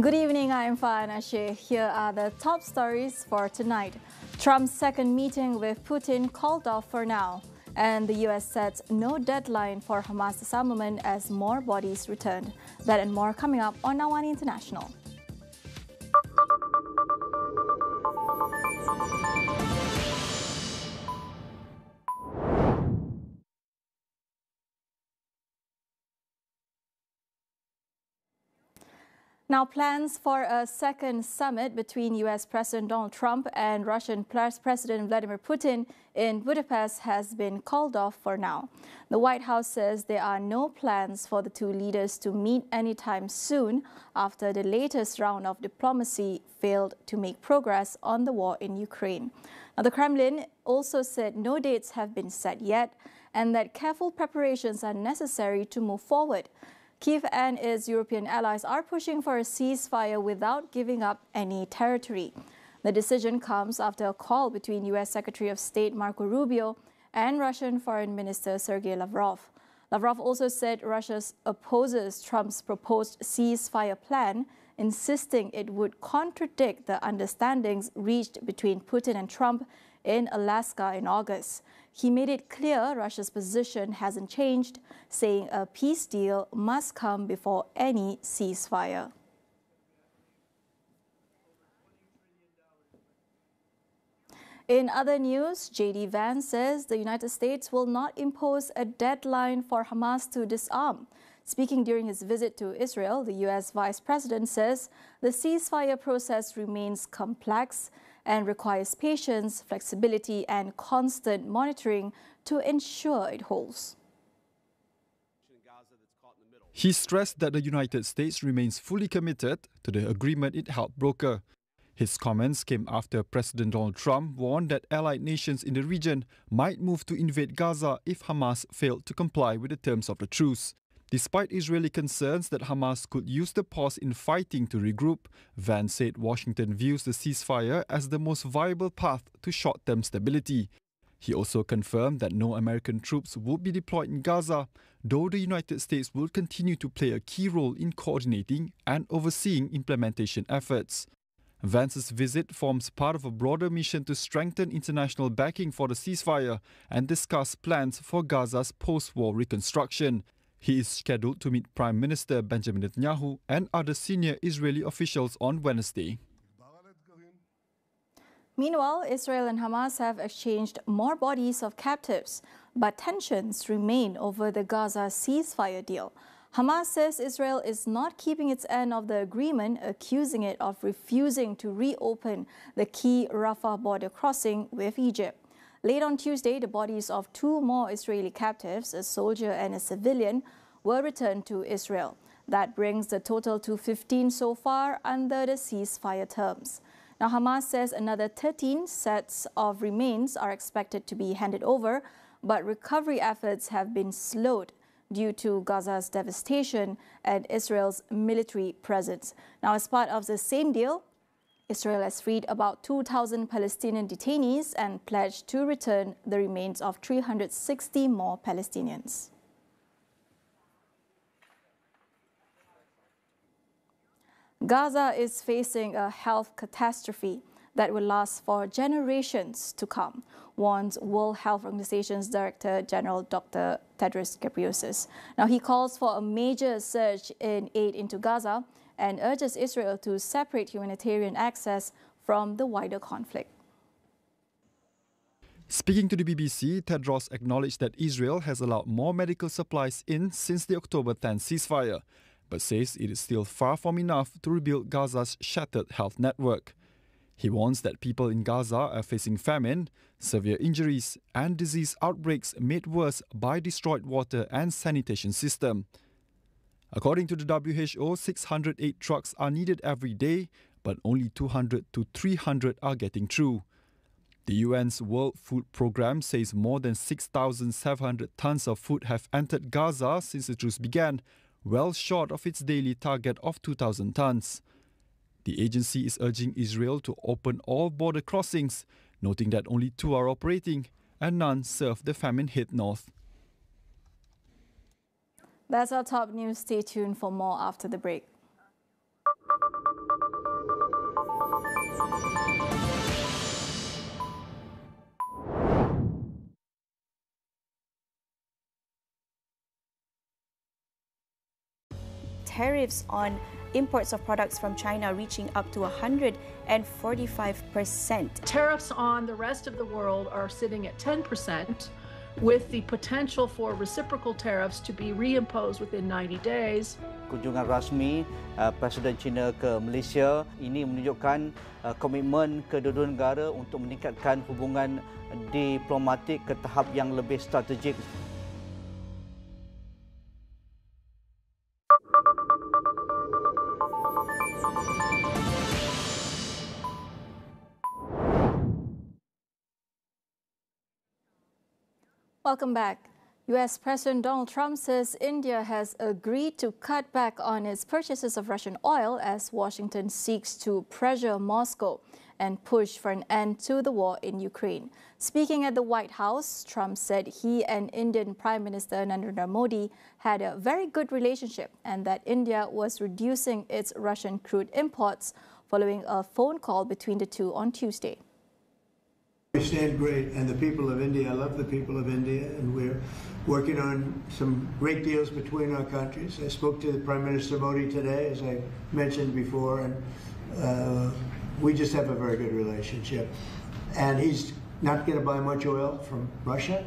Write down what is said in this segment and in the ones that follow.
Good evening, I'm Farhana Sheikh. Here are the top stories for tonight. Trump's second meeting with Putin called off for now, and the US sets no deadline for Hamas disarmament as more bodies returned. That and more coming up on AWANI International. Now, plans for a second summit between U.S. President Donald Trump and Russian President Vladimir Putin in Budapest has been called off for now. The White House says there are no plans for the two leaders to meet anytime soon after the latest round of diplomacy failed to make progress on the war in Ukraine. Now, the Kremlin also said no dates have been set yet and that careful preparations are necessary to move forward. Kyiv and its European allies are pushing for a ceasefire without giving up any territory. The decision comes after a call between U.S. Secretary of State Marco Rubio and Russian Foreign Minister Sergei Lavrov. Lavrov also said Russia opposes Trump's proposed ceasefire plan, insisting it would contradict the understandings reached between Putin and Trump in Alaska in August. He made it clear Russia's position hasn't changed, saying a peace deal must come before any ceasefire. In other news, Vance says the United States will not impose a deadline for Hamas to disarm. Speaking during his visit to Israel, the U.S. Vice President says the ceasefire process remains complex and requires patience, flexibility, and constant monitoring to ensure it holds. He stressed that the United States remains fully committed to the agreement it helped broker. His comments came after President Donald Trump warned that allied nations in the region might move to invade Gaza if Hamas failed to comply with the terms of the truce. Despite Israeli concerns that Hamas could use the pause in fighting to regroup, Vance said Washington views the ceasefire as the most viable path to short-term stability. He also confirmed that no American troops would be deployed in Gaza, though the United States will continue to play a key role in coordinating and overseeing implementation efforts. Vance's visit forms part of a broader mission to strengthen international backing for the ceasefire and discuss plans for Gaza's post-war reconstruction. He is scheduled to meet Prime Minister Benjamin Netanyahu and other senior Israeli officials on Wednesday. Meanwhile, Israel and Hamas have exchanged more bodies of captives, but tensions remain over the Gaza ceasefire deal. Hamas says Israel is not keeping its end of the agreement, accusing it of refusing to reopen the key Rafah border crossing with Egypt. Late on Tuesday, the bodies of two more Israeli captives, a soldier and a civilian, were returned to Israel. That brings the total to 15 so far under the ceasefire terms. Now, Hamas says another 13 sets of remains are expected to be handed over, but recovery efforts have been slowed due to Gaza's devastation and Israel's military presence. Now, as part of the same deal, Israel has freed about 2,000 Palestinian detainees and pledged to return the remains of 360 more Palestinians. Gaza is facing a health catastrophe that will last for generations to come, warns World Health Organization's Director General Dr. Tedros Ghebreyesus. Now, he calls for a major surge in aid into Gaza and urges Israel to separate humanitarian access from the wider conflict. Speaking to the BBC, Tedros acknowledged that Israel has allowed more medical supplies in since the October 10 ceasefire, but says it is still far from enough to rebuild Gaza's shattered health network. He warns that people in Gaza are facing famine, severe injuries, and disease outbreaks made worse by destroyed water and sanitation system. According to the WHO, 608 trucks are needed every day, but only 200 to 300 are getting through. The UN's World Food Programme says more than 6,700 tons of food have entered Gaza since the truce began, well short of its daily target of 2,000 tons. The agency is urging Israel to open all border crossings, noting that only 2 are operating and none serve the famine-hit north. That's our top news. Stay tuned for more after the break. Tariffs on imports of products from China reaching up to 145%. Tariffs on the rest of the world are sitting at 10%, with the potential for reciprocal tariffs to be reimposed within 90 days. Kunjungan rasmi Presiden China ke Malaysia ini menunjukkan komitmen kedua-dua negara untuk meningkatkan hubungan diplomatik ke tahap yang lebih strategik. Welcome back. US President Donald Trump says India has agreed to cut back on its purchases of Russian oil as Washington seeks to pressure Moscow and push for an end to the war in Ukraine. Speaking at the White House, Trump said he and Indian Prime Minister Narendra Modi had a very good relationship and that India was reducing its Russian crude imports following a phone call between the two on Tuesday. We stand great, and the people of India, I love the people of India, and we're working on some great deals between our countries. I spoke to the Prime Minister Modi today, as I mentioned before, and we just have a very good relationship. And he's not going to buy much oil from Russia.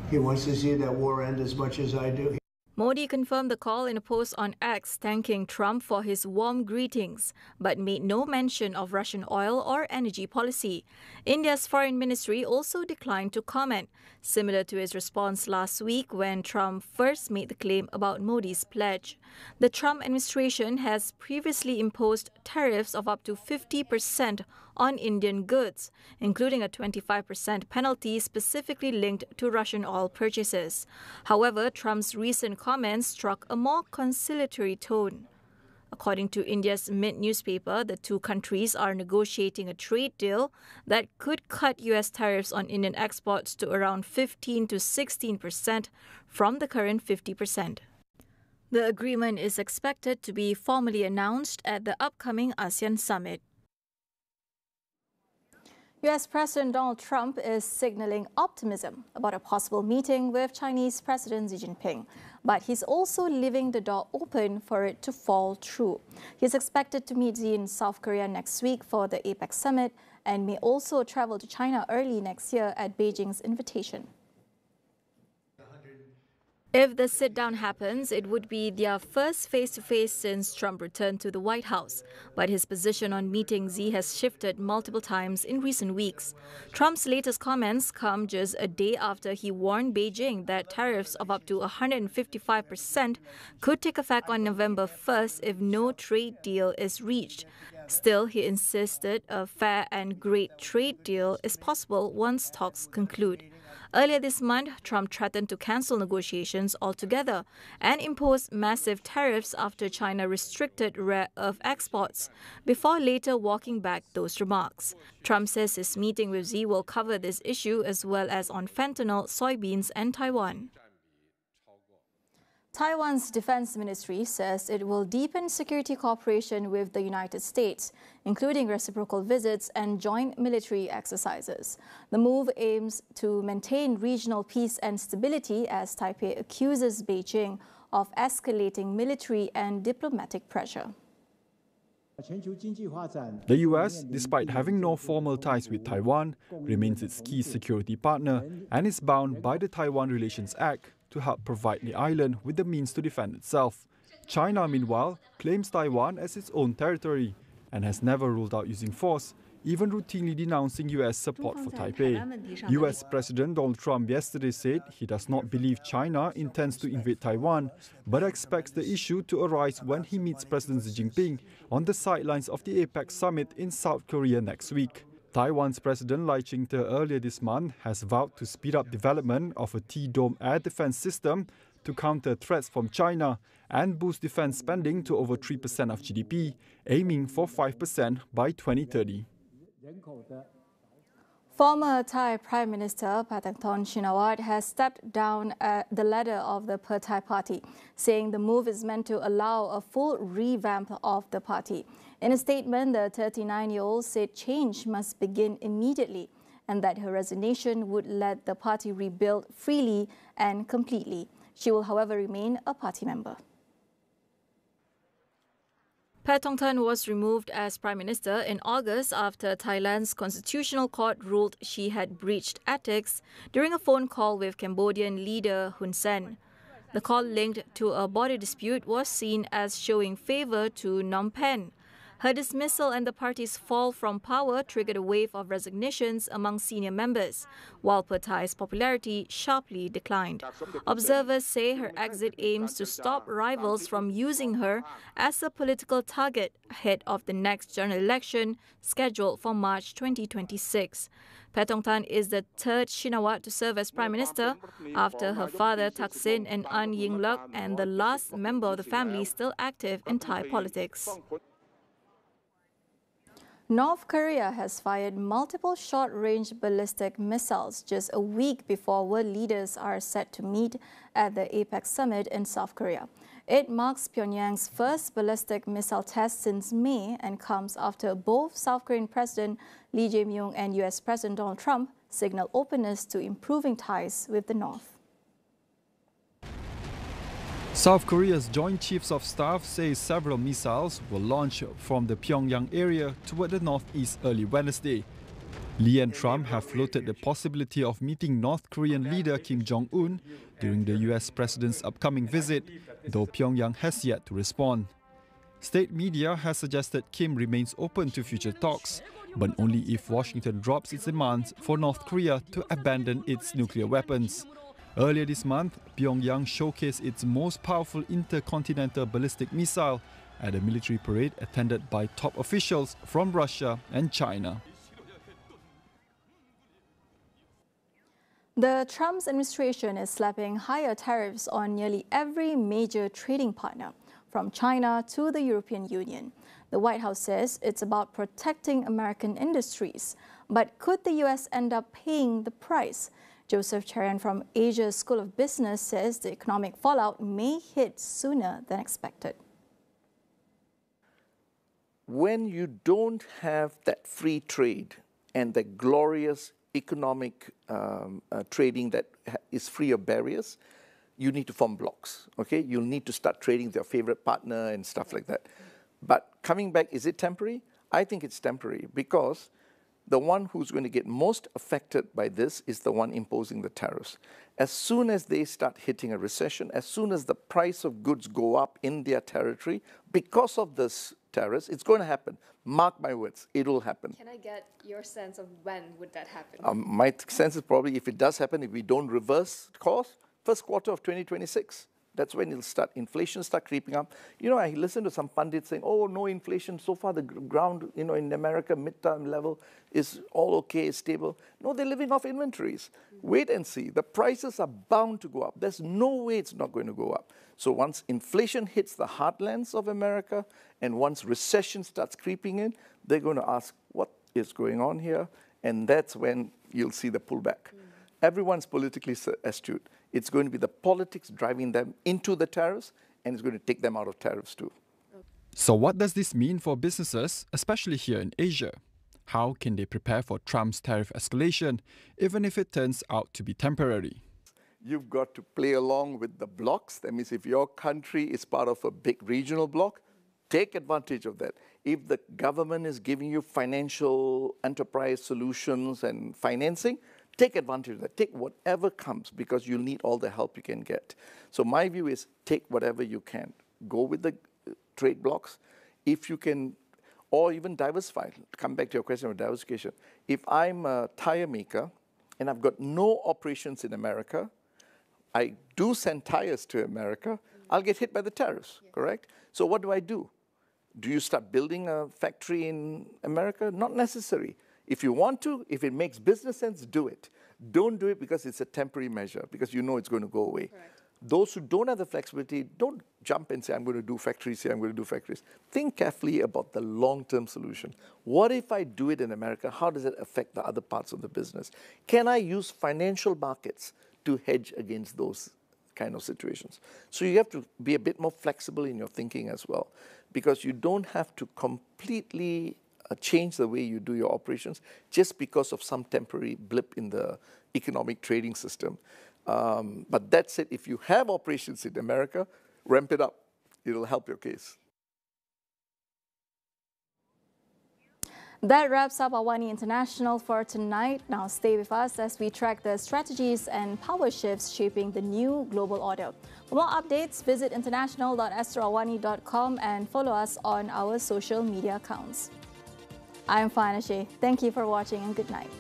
He wants to see that war end as much as I do. Modi confirmed the call in a post on X, thanking Trump for his warm greetings, but made no mention of Russian oil or energy policy. India's foreign ministry also declined to comment, similar to his response last week when Trump first made the claim about Modi's pledge. The Trump administration has previously imposed tariffs of up to 50% on Indian goods, including a 25% penalty specifically linked to Russian oil purchases. However, Trump's recent comments struck a more conciliatory tone. According to India's Mint newspaper, the two countries are negotiating a trade deal that could cut U.S. tariffs on Indian exports to around 15 to 16% from the current 50%. The agreement is expected to be formally announced at the upcoming ASEAN summit. U.S. President Donald Trump is signaling optimism about a possible meeting with Chinese President Xi Jinping, but he's also leaving the door open for it to fall through. He's expected to meet Xi in South Korea next week for the APEC summit and may also travel to China early next year at Beijing's invitation. If the sit-down happens, it would be their first face-to-face since Trump returned to the White House. But his position on meeting Xi has shifted multiple times in recent weeks. Trump's latest comments come just a day after he warned Beijing that tariffs of up to 155% could take effect on November 1st if no trade deal is reached. Still, he insisted a fair and great trade deal is possible once talks conclude. Earlier this month, Trump threatened to cancel negotiations altogether and impose massive tariffs after China restricted rare earth exports, before later walking back those remarks. Trump says his meeting with Xi will cover this issue as well as on fentanyl, soybeans and Taiwan. Taiwan's defense ministry says it will deepen security cooperation with the United States, including reciprocal visits and joint military exercises. The move aims to maintain regional peace and stability as Taipei accuses Beijing of escalating military and diplomatic pressure. The US, despite having no formal ties with Taiwan, remains its key security partner and is bound by the Taiwan Relations Act to help provide the island with the means to defend itself. China, meanwhile, claims Taiwan as its own territory and has never ruled out using force, even routinely denouncing US support for Taipei. US President Donald Trump yesterday said he does not believe China intends to invade Taiwan, but expects the issue to arise when he meets President Xi Jinping on the sidelines of the APEC summit in South Korea next week. Taiwan's President Lai Ching-te earlier this month has vowed to speed up development of a T-dome air defense system to counter threats from China and boost defense spending to over 3% of GDP, aiming for 5% by 2030. Former Thai Prime Minister Pathangthorn Shinawatra has stepped down the ladder of the Per Thai party, saying the move is meant to allow a full revamp of the party. In a statement, the 39-year-old said change must begin immediately and that her resignation would let the party rebuild freely and completely. She will, however, remain a party member. Pathangthorn was removed as Prime Minister in August after Thailand's Constitutional Court ruled she had breached ethics during a phone call with Cambodian leader Hun Sen. The call linked to a border dispute was seen as showing favour to Phnom Penh. Her dismissal and the party's fall from power triggered a wave of resignations among senior members, while Per Thai's popularity sharply declined. Observers say her exit aims to stop rivals from using her as a political target ahead of the next general election scheduled for March 2026. Pathangthorn is the third Shinawatra to serve as Prime Minister after her father Thaksin and An Yingluck, and the last member of the family still active in Thai politics. North Korea has fired multiple short-range ballistic missiles just a week before world leaders are set to meet at the APEC summit in South Korea. It marks Pyongyang's first ballistic missile test since May and comes after both South Korean President Lee Jae-myung and US President Donald Trump signaled openness to improving ties with the North. South Korea's Joint Chiefs of Staff say several missiles were launched from the Pyongyang area toward the northeast early Wednesday. Lee and Trump have floated the possibility of meeting North Korean leader Kim Jong-un during the US president's upcoming visit, though Pyongyang has yet to respond. State media has suggested Kim remains open to future talks, but only if Washington drops its demands for North Korea to abandon its nuclear weapons. Earlier this month, Pyongyang showcased its most powerful intercontinental ballistic missile at a military parade attended by top officials from Russia and China. The Trump administration is slapping higher tariffs on nearly every major trading partner, from China to the European Union. The White House says it's about protecting American industries. But could the US end up paying the price? Joseph Cherian from Asia School of Business says the economic fallout may hit sooner than expected. When you don't have that free trade and the glorious economic trading that is free of barriers, you need to form blocks, okay? You'll need to start trading with your favorite partner and stuff like that. But coming back, is it temporary? I think it's temporary because the one who's going to get most affected by this is the one imposing the tariffs. As soon as they start hitting a recession, as soon as the price of goods go up in their territory, because of this tariffs, it's going to happen. Mark my words, it will happen. Can I get your sense of when would that happen? My sense is probably if it does happen, if we don't reverse course, first quarter of 2026. That's when it'll start, inflation start creeping up. You know, I listened to some pundits saying, oh, no inflation. So far, the ground, you know, in America, mid-term level is all okay, stable. No, they're living off inventories. Wait and see. The prices are bound to go up. There's no way it's not going to go up. So once inflation hits the heartlands of America and once recession starts creeping in, they're going to ask, what is going on here? And that's when you'll see the pullback. Everyone's politically astute. It's going to be the politics driving them into the tariffs, and it's going to take them out of tariffs too. So what does this mean for businesses, especially here in Asia? How can they prepare for Trump's tariff escalation, even if it turns out to be temporary? You've got to play along with the blocks. That means if your country is part of a big regional bloc, take advantage of that. If the government is giving you financial enterprise solutions and financing, take advantage of that. Take whatever comes because you'll need all the help you can get. So my view is take whatever you can. Go with the trade blocks. If you can, or even diversify. Come back to your question of diversification. If I'm a tire maker and I've got no operations in America, I do send tires to America, I'll get hit by the tariffs, correct? So what do? Do you start building a factory in America? Not necessary. If you want to, if it makes business sense, do it. Don't do it because it's a temporary measure, because you know it's going to go away. those who don't have the flexibility, don't jump and say, I'm going to do factories here, I'm going to do factories. Think carefully about the long-term solution. What if I do it in America? How does it affect the other parts of the business? Can I use financial markets to hedge against those kind of situations? So you have to be a bit more flexible in your thinking as well, because you don't have to completely change the way you do your operations just because of some temporary blip in the economic trading system. But that said, if you have operations in America, ramp it up. It'll help your case. That wraps up AWANI International for tonight. Now stay with us as we track the strategies and power shifts shaping the new global order. For more updates, visit international.astroawani.com and follow us on our social media accounts. I'm Farhana Sheikh. Thank you for watching and good night.